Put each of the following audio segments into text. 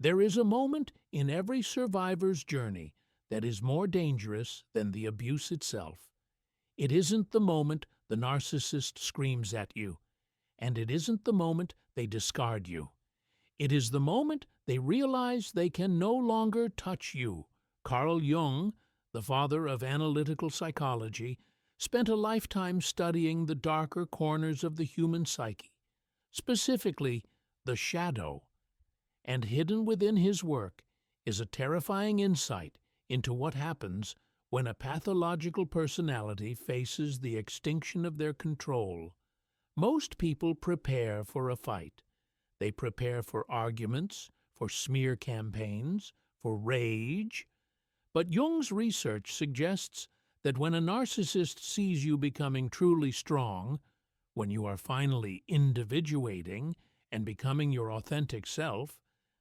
There is a moment in every survivor's journey that is more dangerous than the abuse itself. It isn't the moment the narcissist screams at you, and it isn't the moment they discard you. It is the moment they realize they can no longer touch you. Carl Jung, the father of analytical psychology, spent a lifetime studying the darker corners of the human psyche, specifically the shadow. And hidden within his work is a terrifying insight into what happens when a pathological personality faces the extinction of their control. Most people prepare for a fight. They prepare for arguments, for smear campaigns, for rage. But Jung's research suggests that when a narcissist sees you becoming truly strong, when you are finally individuating and becoming your authentic self,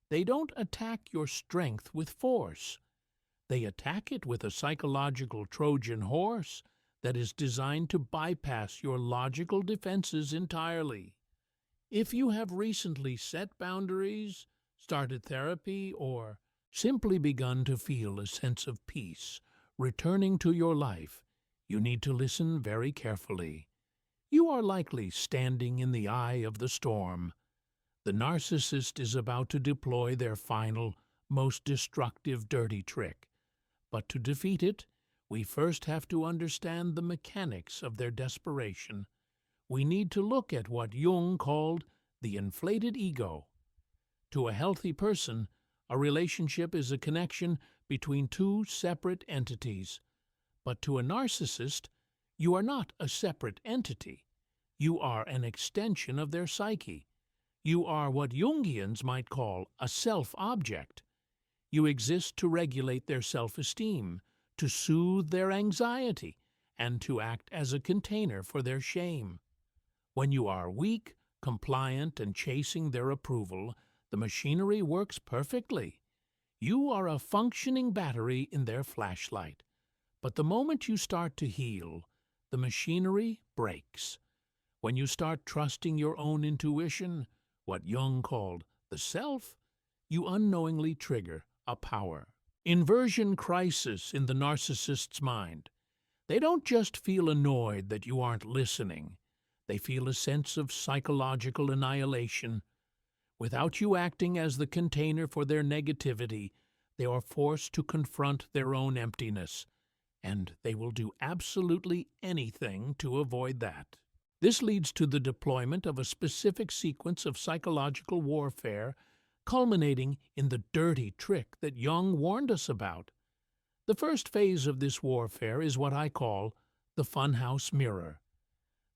they don't attack your strength with force. They attack it with a psychological Trojan horse that is designed to bypass your logical defenses entirely. If you have recently set boundaries, started therapy, or simply begun to feel a sense of peace returning to your life, you need to listen very carefully. You are likely standing in the eye of the storm. The narcissist is about to deploy their final, most destructive dirty trick. But to defeat it, we first have to understand the mechanics of their desperation. We need to look at what Jung called the inflated ego. To a healthy person, a relationship is a connection between two separate entities. But to a narcissist, you are not a separate entity. You are an extension of their psyche. You are what Jungians might call a self-object. You exist to regulate their self-esteem, to soothe their anxiety, and to act as a container for their shame. When you are weak, compliant, and chasing their approval, the machinery works perfectly. You are a functioning battery in their flashlight. But the moment you start to heal, the machinery breaks. When you start trusting your own intuition, what Jung called the self, you unknowingly trigger a power inversion crisis in the narcissist's mind. They don't just feel annoyed that you aren't listening. They feel a sense of psychological annihilation. Without you acting as the container for their negativity, they are forced to confront their own emptiness, and they will do absolutely anything to avoid that. This leads to the deployment of a specific sequence of psychological warfare, culminating in the dirty trick that Jung warned us about. The first phase of this warfare is what I call the funhouse mirror.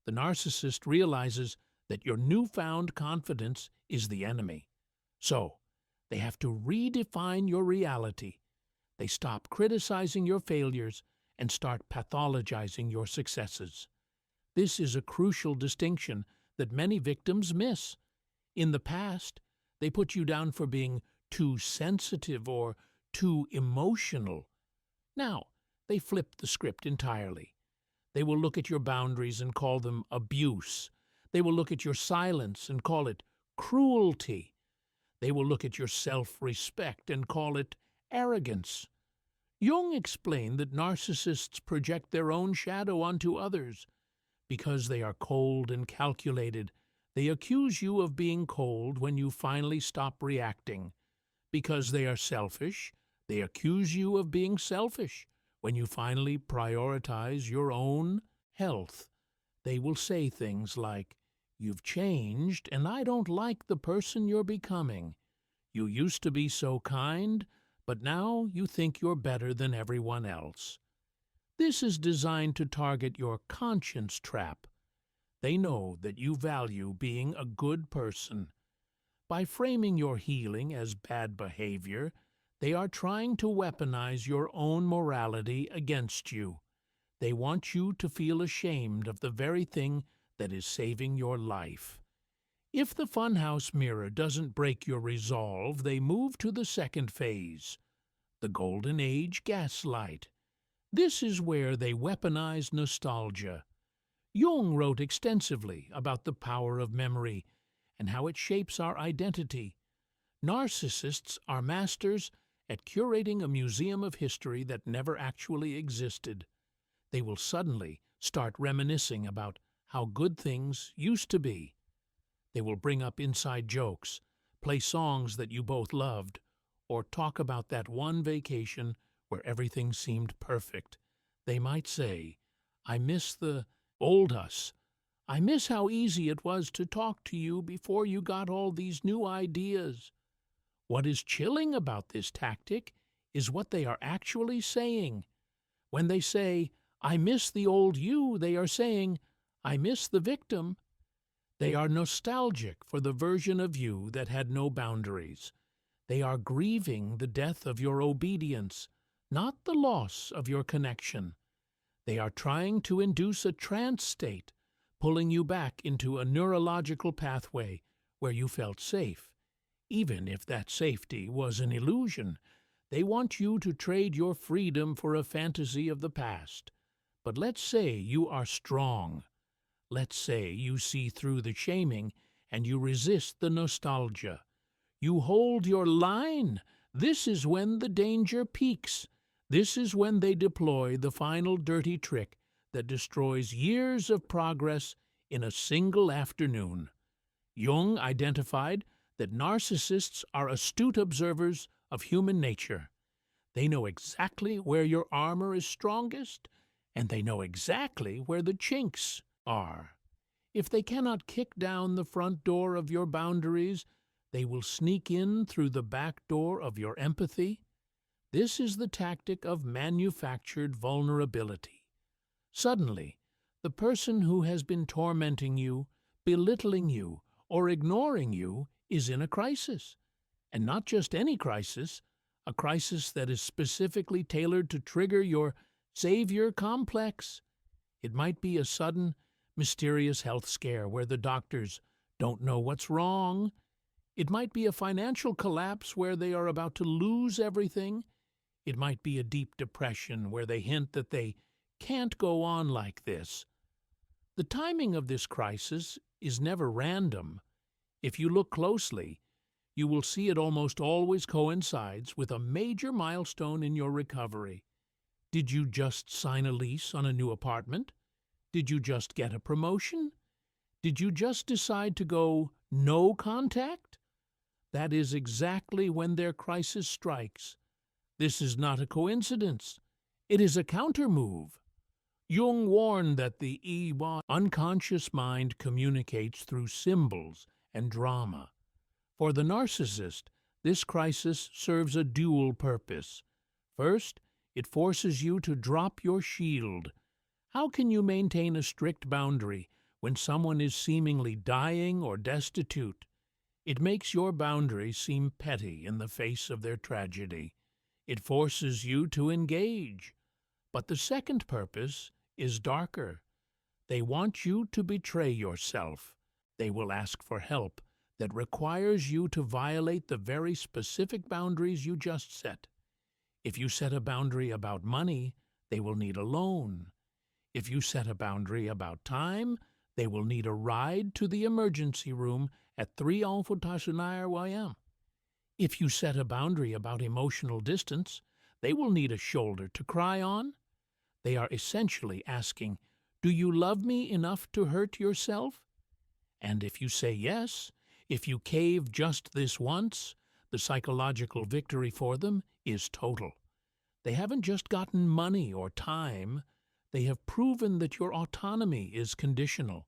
The narcissist realizes that your newfound confidence is the enemy. So, they have to redefine your reality. They stop criticizing your failures and start pathologizing your successes. This is a crucial distinction that many victims miss. In the past, they put you down for being too sensitive or too emotional. Now, they flip the script entirely. They will look at your boundaries and call them abuse. They will look at your silence and call it cruelty. They will look at your self-respect and call it arrogance. Jung explained that narcissists project their own shadow onto others. Because they are cold and calculated, they accuse you of being cold when you finally stop reacting. Because they are selfish, they accuse you of being selfish when you finally prioritize your own health. They will say things like, "You've changed, and I don't like the person you're becoming. You used to be so kind, but now you think you're better than everyone else." This is designed to target your conscience trap. They know that you value being a good person. By framing your healing as bad behavior, they are trying to weaponize your own morality against you. They want you to feel ashamed of the very thing that is saving your life. If the funhouse mirror doesn't break your resolve, they move to the second phase, the Golden Age gaslight. This is where they weaponize nostalgia. Jung wrote extensively about the power of memory and how it shapes our identity. Narcissists are masters at curating a museum of history that never actually existed. They will suddenly start reminiscing about how good things used to be. They will bring up inside jokes, play songs that you both loved, or talk about that one vacation where everything seemed perfect. They might say, "I miss the old us. I miss how easy it was to talk to you before you got all these new ideas." What is chilling about this tactic is what they are actually saying. When they say, "I miss the old you," they are saying, "I miss the victim." They are nostalgic for the version of you that had no boundaries. They are grieving the death of your obedience, not the loss of your connection. They are trying to induce a trance state, pulling you back into a neurological pathway where you felt safe. Even if that safety was an illusion, they want you to trade your freedom for a fantasy of the past. But let's say you are strong. Let's say you see through the shaming and you resist the nostalgia. You hold your line. This is when the danger peaks. This is when they deploy the final dirty trick that destroys years of progress in a single afternoon. Jung identified that narcissists are astute observers of human nature. They know exactly where your armor is strongest, and they know exactly where the chinks are. If they cannot kick down the front door of your boundaries, they will sneak in through the back door of your empathy. This is the tactic of manufactured vulnerability. Suddenly, the person who has been tormenting you, belittling you, or ignoring you is in a crisis. And not just any crisis, a crisis that is specifically tailored to trigger your savior complex. It might be a sudden, mysterious health scare where the doctors don't know what's wrong. It might be a financial collapse where they are about to lose everything. It might be a deep depression where they hint that they can't go on like this. The timing of this crisis is never random. If you look closely, you will see it almost always coincides with a major milestone in your recovery. Did you just sign a lease on a new apartment? Did you just get a promotion? Did you just decide to go no contact? That is exactly when their crisis strikes. This is not a coincidence. It is a counter-move. Jung warned that the unconscious mind communicates through symbols and drama. For the narcissist, this crisis serves a dual purpose. First, it forces you to drop your shield. How can you maintain a strict boundary when someone is seemingly dying or destitute? It makes your boundary seem petty in the face of their tragedy. It forces you to engage. But the second purpose is darker. They want you to betray yourself. They will ask for help that requires you to violate the very specific boundaries you just set. If you set a boundary about money, they will need a loan. If you set a boundary about time, they will need a ride to the emergency room at 3 YM. If you set a boundary about emotional distance, they will need a shoulder to cry on. They are essentially asking, "Do you love me enough to hurt yourself?" And if you say yes, if you cave just this once, the psychological victory for them is total. They haven't just gotten money or time. They have proven that your autonomy is conditional.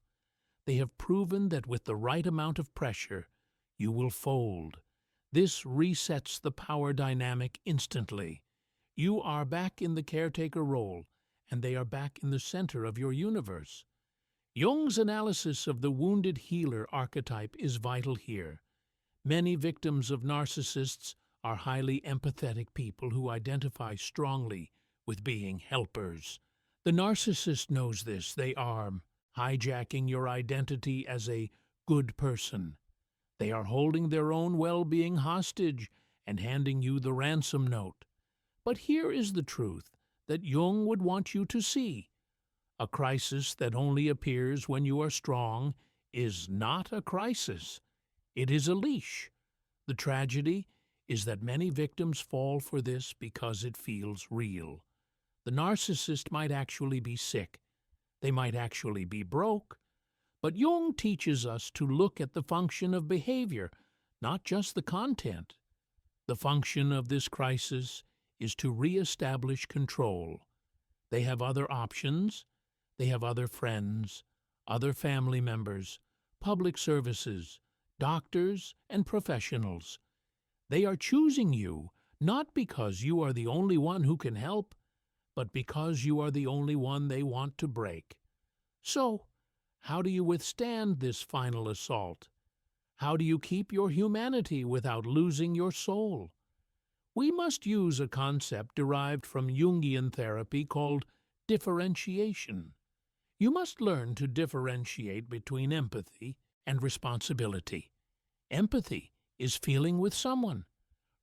They have proven that with the right amount of pressure, you will fold. This resets the power dynamic instantly. You are back in the caretaker role, and they are back in the center of your universe. Jung's analysis of the wounded healer archetype is vital here. Many victims of narcissists are highly empathetic people who identify strongly with being helpers. The narcissist knows this. They are hijacking your identity as a good person. They are holding their own well-being hostage and handing you the ransom note. But here is the truth that Jung would want you to see. A crisis that only appears when you are strong is not a crisis. It is a leash. The tragedy is that many victims fall for this because it feels real. The narcissist might actually be sick. They might actually be broke. But Jung teaches us to look at the function of behavior, not just the content. The function of this crisis is to reestablish control. They have other options. They have other friends, other family members, public services, doctors, and professionals. They are choosing you not because you are the only one who can help, but because you are the only one they want to break. So, how do you withstand this final assault? How do you keep your humanity without losing your soul? We must use a concept derived from Jungian therapy called differentiation. You must learn to differentiate between empathy and responsibility. Empathy is feeling with someone.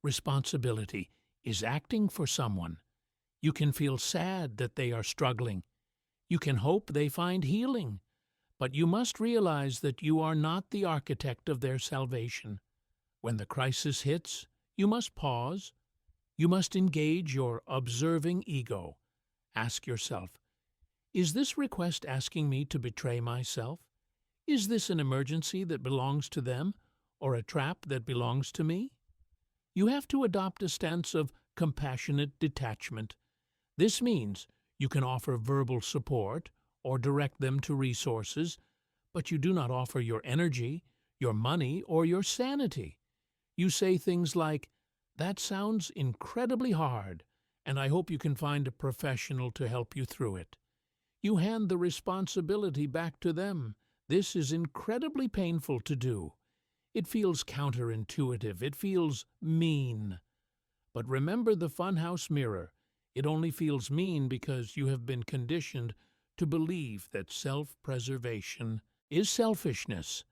Responsibility is acting for someone. You can feel sad that they are struggling. You can hope they find healing. But you must realize that you are not the architect of their salvation. When the crisis hits, you must pause. You must engage your observing ego. Ask yourself, is this request asking me to betray myself? Is this an emergency that belongs to them, or a trap that belongs to me? You have to adopt a stance of compassionate detachment. This means you can offer verbal support or direct them to resources, but you do not offer your energy, your money, or your sanity. You say things like, "That sounds incredibly hard, and I hope you can find a professional to help you through it." You hand the responsibility back to them. This is incredibly painful to do. It feels counterintuitive. It feels mean. But remember the funhouse mirror. It only feels mean because you have been conditioned to believe that self-preservation is selfishness.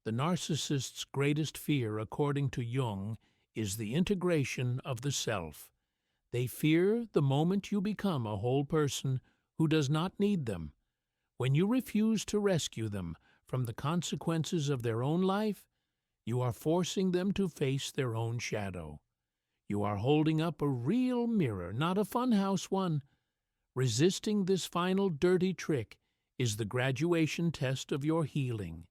The narcissist's greatest fear, according to Jung, is the integration of the self. They fear the moment you become a whole person who does not need them. When you refuse to rescue them from the consequences of their own life, you are forcing them to face their own shadow. You are holding up a real mirror, not a funhouse one. Resisting this final dirty trick is the graduation test of your healing.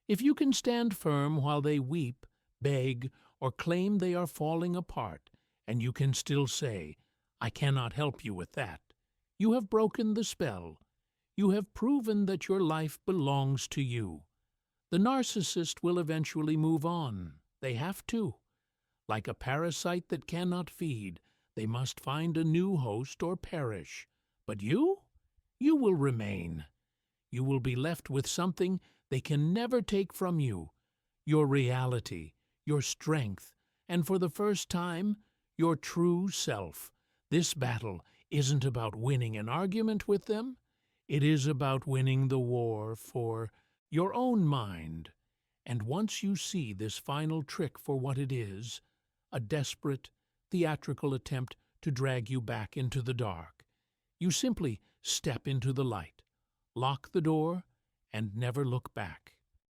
If you can stand firm while they weep, beg, or claim they are falling apart, and you can still say, "I cannot help you with that," you have broken the spell. You have proven that your life belongs to you. The narcissist will eventually move on. They have to. Like a parasite that cannot feed, they must find a new host or perish. But you will remain. You will be left with something they can never take from you, your reality, your strength, and for the first time, your true self. This battle isn't about winning an argument with them. It is about winning the war for your own mind. And once you see this final trick for what it is, a desperate, theatrical attempt to drag you back into the dark, you simply step into the light, lock the door, and never look back.